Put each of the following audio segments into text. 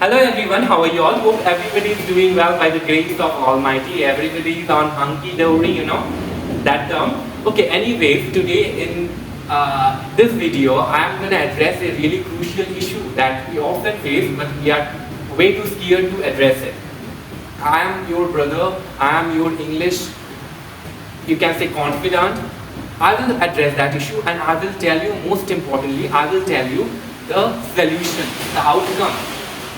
Hello everyone, how are you all? Hope everybody is doing well by the grace of Almighty. Everybody is on hunky-dory, that term. Okay, anyways, today in this video, I am going to address a really crucial issue that we often face, but we are way too scared to address it. I am your brother, I am your English, you can say confidant. I will address that issue and I will tell you, most importantly, I will tell you the solution, the outcome,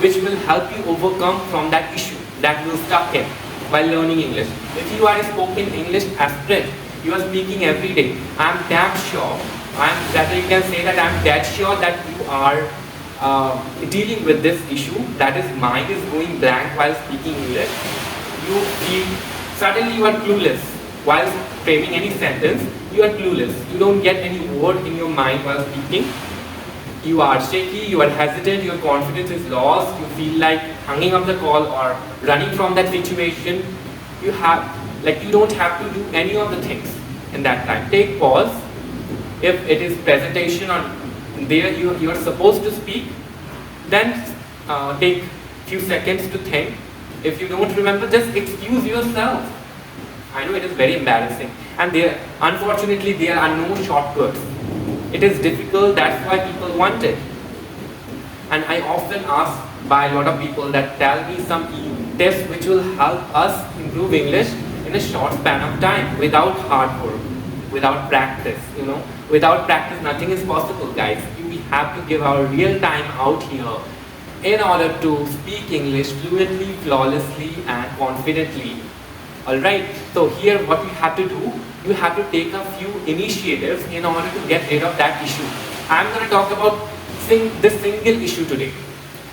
which will help you overcome from that issue that you're stuck in while learning English. If you are a spoken English aspirant, you are speaking every day, I'm damn sure, you can say that I'm dead sure that you are dealing with this issue, that is mind is going blank while speaking English. You feel, suddenly you are clueless while framing any sentence, you are clueless. You don't get any word in your mind while speaking. You are shaky, you are hesitant, your confidence is lost, you feel like hanging up the call or running from that situation. You don't have to do any of the things in that time. Take pause. If it is presentation or there you are supposed to speak, then take few seconds to think. If you don't remember, just excuse yourself. I know it is very embarrassing, and unfortunately there are no shortcuts. It is difficult, that's why people want it. And I often ask by a lot of people that tell me some tips which will help us improve English in a short span of time without hard work, without practice, Without practice, nothing is possible, guys. We have to give our real time out here in order to speak English fluently, flawlessly, and confidently. Alright, so here what we have to do, you have to take a few initiatives in order to get rid of that issue. I'm going to talk about this single issue today.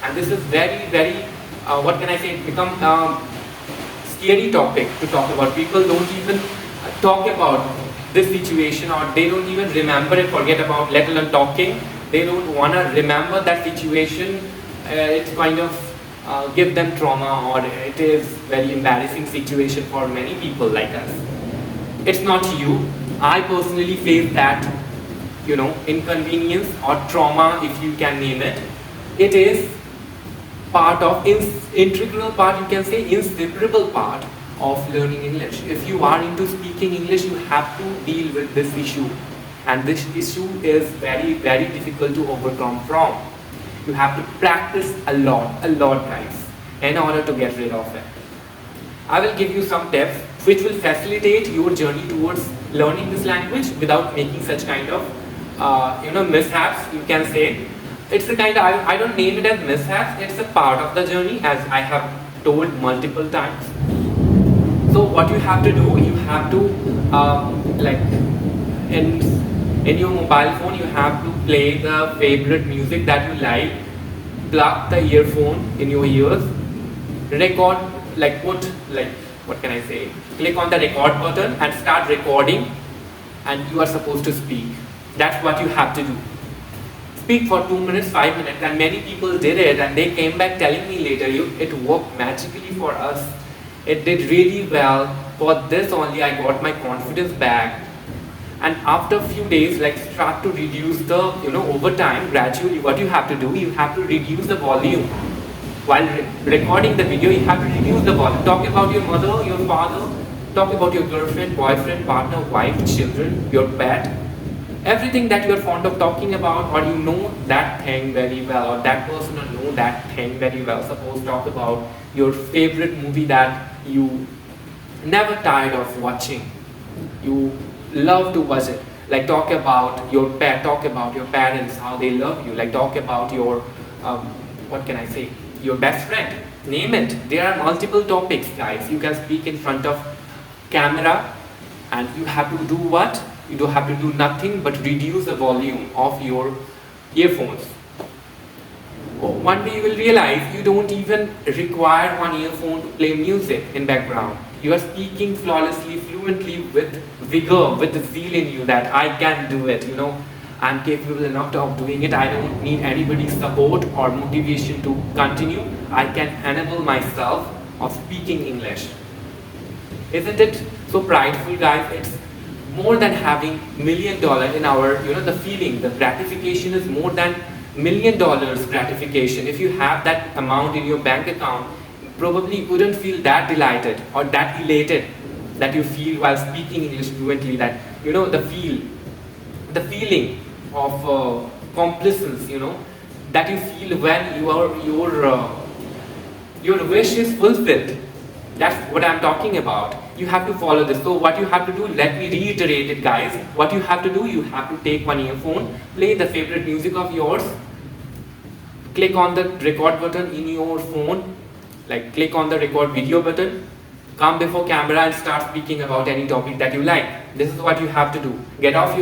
And this is very, very, become a scary topic to talk about. People don't even talk about this situation, or they don't even remember it, forget about, let alone talking. They don't want to remember that situation. It's kind of give them trauma, or it is very embarrassing situation for many people like us. It's not you. I personally face that, inconvenience or trauma, if you can name it. It is part of, integral part, you can say inseparable part of learning English. If you are into speaking English, you have to deal with this issue. And this issue is very, very difficult to overcome from. You have to practice a lot guys, in order to get rid of it. I will give you some tips which will facilitate your journey towards learning this language without making such kind of mishaps, you can say. It's a kind of, I don't name it as mishaps, it's a part of the journey, as I have told multiple times. So what you have to do, you have to in your mobile phone, you have to play the favorite music that you like, plug the earphone in your ears, record, click on the record button and start recording, and you are supposed to speak. That's what you have to do. Speak for 2 minutes, 5 minutes, and many people did it and they came back telling me later, it worked magically for us. It did really well. For this only I got my confidence back. And after a few days, start to reduce the, over time, gradually, what you have to do, you have to reduce the volume. While recording the video, you have to reduce the volume. Talk about your mother, your father, talk about your girlfriend, boyfriend, partner, wife, children, your pet. Everything that you are fond of talking about, or you know that thing very well, or that person will know that thing very well. Suppose talk about your favorite movie that you never tired of watching. You love to watch it. Talk about your pet, talk about your parents, how they love you. Talk about your, your best friend. Name it. There are multiple topics, guys. You can speak in front of camera, and you have to do what? You don't have to do nothing but reduce the volume of your earphones. One day you will realize you don't even require one earphone to play music in background. You are speaking flawlessly, fluently, with vigor, with the zeal in you that I can do it, I'm capable enough of doing it. I don't need anybody's support or motivation to continue. I can enable myself of speaking English. Isn't it so prideful, guys? It's more than having $1 million in our, the feeling, the gratification is more than $1 million gratification, if you have that amount in your bank account, probably you wouldn't feel that delighted or that elated that you feel while speaking English fluently. That the feeling of complacence, that you feel when your wish is fulfilled. That's what I'm talking about. You have to follow this. So what you have to do, let me reiterate it, guys. What you have to do, you have to take one earphone, play the favorite music of yours, click on the record button in your phone, like click on the record video button, come before camera and start speaking about any topic that you like. This is what you have to do. Get off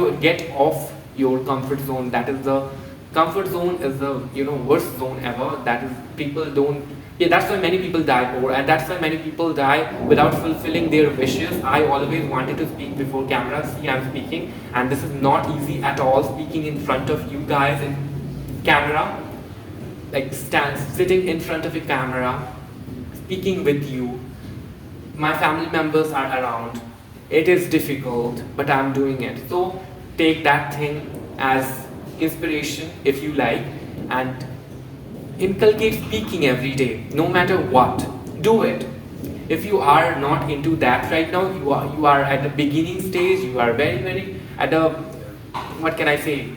your comfort zone. That is the comfort zone is the worst zone ever. That is people don't. Yeah, that's why many people die poor, and that's why many people die without fulfilling their wishes. I always wanted to speak before camera. See, I'm speaking, and this is not easy at all. Speaking in front of you guys in camera, like sitting in front of a camera, speaking with you. My family members are around. It is difficult, but I'm doing it. So take that thing as inspiration if you like, and inculcate speaking every day, no matter what. Do it. If you are not into that right now, you are at the beginning stage, you are very at the, what can I say,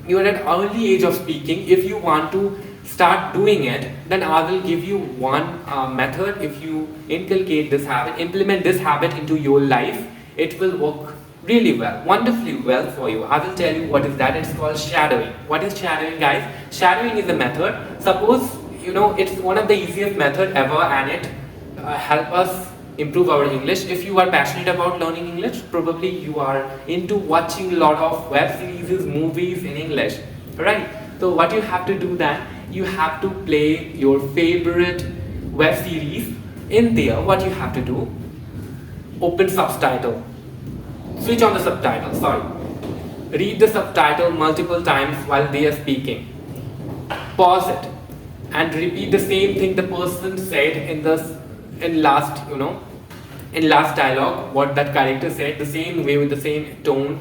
you are at early age of speaking. If you want to start doing it, then I will give you one method. If you inculcate this habit, implement this habit into your life, it will work really well, wonderfully well for you. I will tell you what is that. It's called shadowing. What is shadowing, guys? Shadowing is a method. Suppose it's one of the easiest method ever, and it help us improve our English. If you are passionate about learning English, probably you are into watching a lot of web series, movies in English, right? So what you have to do then, you have to play your favorite web series. In there, what you have to do, open subtitle. Switch on the subtitle, sorry. Read the subtitle multiple times while they are speaking. Pause it and repeat the same thing the person said in last dialogue, what that character said, the same way with the same tone.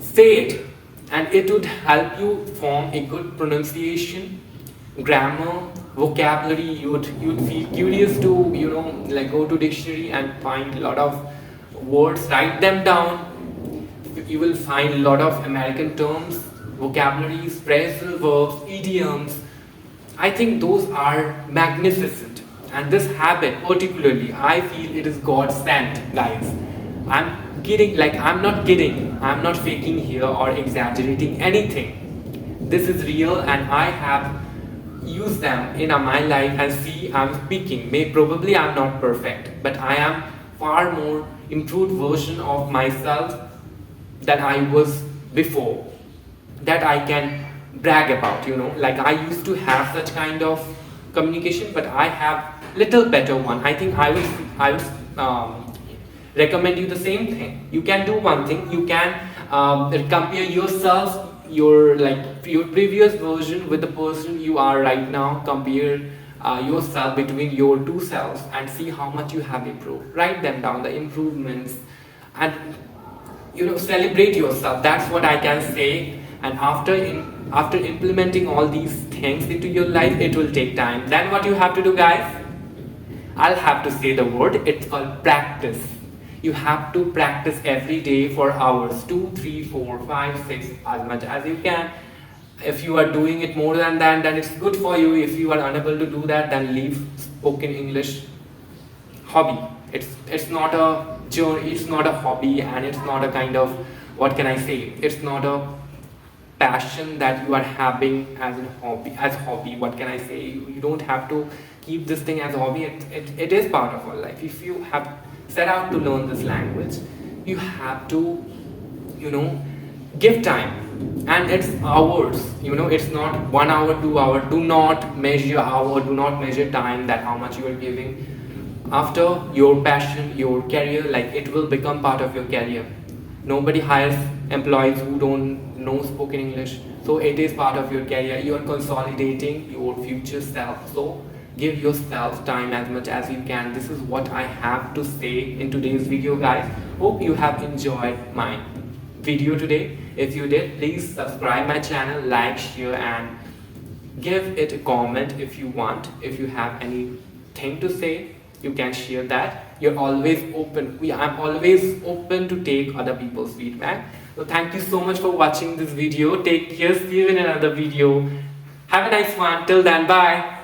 Say it, and it would help you form a good pronunciation, grammar, vocabulary. You'd feel curious to go to dictionary and find a lot of words, write them down. You will find a lot of American terms, vocabularies, phrasal verbs, idioms. I think those are magnificent, and this habit particularly, I feel it is God sent, guys. I'm not kidding, I'm not faking here or exaggerating anything. This is real, and I have used them in my life, and see, I'm speaking. Probably I'm not perfect, but I am far more improved version of myself than I was before, that I can brag about. Like I used to have such kind of communication, but I have little better one. I think I would recommend you the same thing. You can do one thing. You can compare yourself, your previous version with the person you are right now. Compare yourself between your two selves and see how much you have improved. Write them down, the improvements, and celebrate yourself. That's what I can say. And after implementing all these things into your life, it will take time. Then what you have to do, guys, I'll have to say the word. It's called practice. You have to practice every day for hours, 2, 3, 4, 5, 6, as much as you can. If you are doing it more than that, then it's good for you. If you are unable to do that, then leave spoken English hobby. It's not a journey, it's not a hobby, and it's not a kind of, what can I say, it's not a passion that you are having as a hobby. What can I say? You don't have to keep this thing as a hobby. It is part of our life. If you have set out to learn this language, you have to give time. And it's hours, it's not 1 hour, 2 hour. Do not measure hour, do not measure time, that how much you are giving. After your passion, your career, it will become part of your career. Nobody hires employees who don't know spoken English. So it is part of your career. You are consolidating your future self. So give yourself time as much as you can. This is what I have to say in today's video, guys. Hope you have enjoyed my video today. If you did, please subscribe my channel, like, share, and Give it a comment if you want. If you have anything to say, you can share that. You're always open. I'm always open to take other people's feedback. So thank you so much for watching this video. Take care. See you in another video. Have a nice one. Till then, bye.